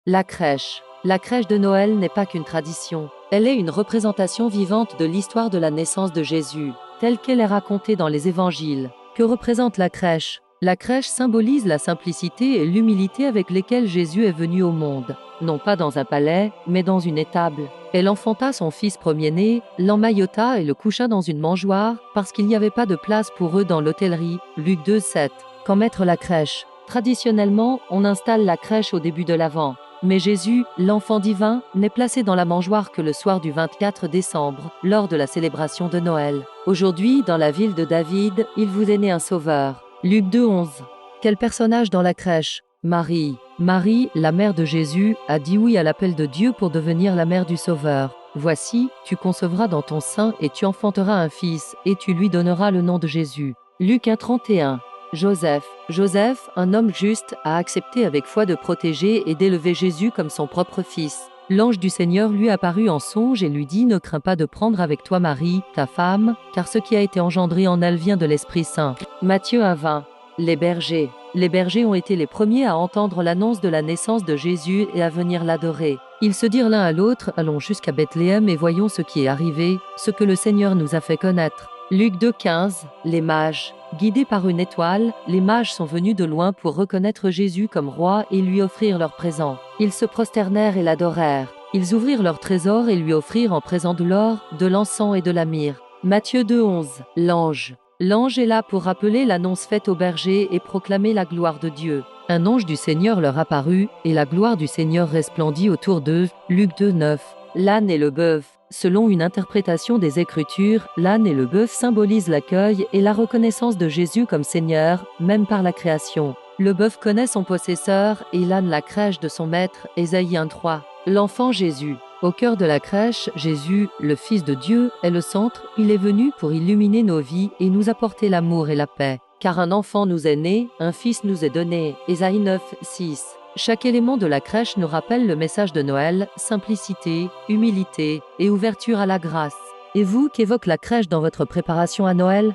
La crèche. La crèche de Noël n'est pas qu'une tradition. Elle est une représentation vivante de l'histoire de la naissance de Jésus, telle qu'elle est racontée dans les évangiles. Que représente la crèche? La crèche symbolise la simplicité et l'humilité avec lesquelles Jésus est venu au monde. Non pas dans un palais, mais dans une étable. Elle enfanta son fils premier-né, l'emmaillota et le coucha dans une mangeoire, parce qu'il n'y avait pas de place pour eux dans l'hôtellerie. Luc 2, 7. Quand mettre la crèche? Traditionnellement, on installe la crèche au début de l'Avent. Mais Jésus, l'enfant divin, n'est placé dans la mangeoire que le soir du 24 décembre, lors de la célébration de Noël. Aujourd'hui, dans la ville de David, il vous est né un sauveur. Luc 2, 11. Quel personnage dans la crèche? Marie. Marie, la mère de Jésus, a dit oui à l'appel de Dieu pour devenir la mère du Sauveur. Voici, tu concevras dans ton sein et tu enfanteras un fils, et tu lui donneras le nom de Jésus. Luc 1, 31. Joseph. Joseph, un homme juste, a accepté avec foi de protéger et d'élever Jésus comme son propre fils. L'ange du Seigneur lui apparut en songe et lui dit « Ne crains pas de prendre avec toi Marie, ta femme, car ce qui a été engendré en elle vient de l'Esprit Saint. » Matthieu 1, 20. Les bergers. Les bergers ont été les premiers à entendre l'annonce de la naissance de Jésus et à venir l'adorer. Ils se dirent l'un à l'autre « Allons jusqu'à Bethléem et voyons ce qui est arrivé, ce que le Seigneur nous a fait connaître. » Luc 2, 15. Les mages. Guidés par une étoile, les mages sont venus de loin pour reconnaître Jésus comme roi et lui offrir leurs présents. Ils se prosternèrent et l'adorèrent. Ils ouvrirent leurs trésors et lui offrirent en présent de l'or, de l'encens et de la myrrhe. Matthieu 2, 11. L'ange. L'ange est là pour rappeler l'annonce faite aux bergers et proclamer la gloire de Dieu. Un ange du Seigneur leur apparut, et la gloire du Seigneur resplendit autour d'eux. Luc 2, 9. L'âne et le bœuf. Selon une interprétation des Écritures, l'âne et le bœuf symbolisent l'accueil et la reconnaissance de Jésus comme Seigneur, même par la création. Le bœuf connaît son possesseur et l'âne la crèche de son maître. Ésaïe 1, 3. L'enfant Jésus. Au cœur de la crèche, Jésus, le Fils de Dieu, est le centre. Il est venu pour illuminer nos vies et nous apporter l'amour et la paix. Car un enfant nous est né, un fils nous est donné. Ésaïe 9, 6. Chaque élément de la crèche nous rappelle le message de Noël, simplicité, humilité et ouverture à la grâce. Et vous, qu'évoque la crèche dans votre préparation à Noël?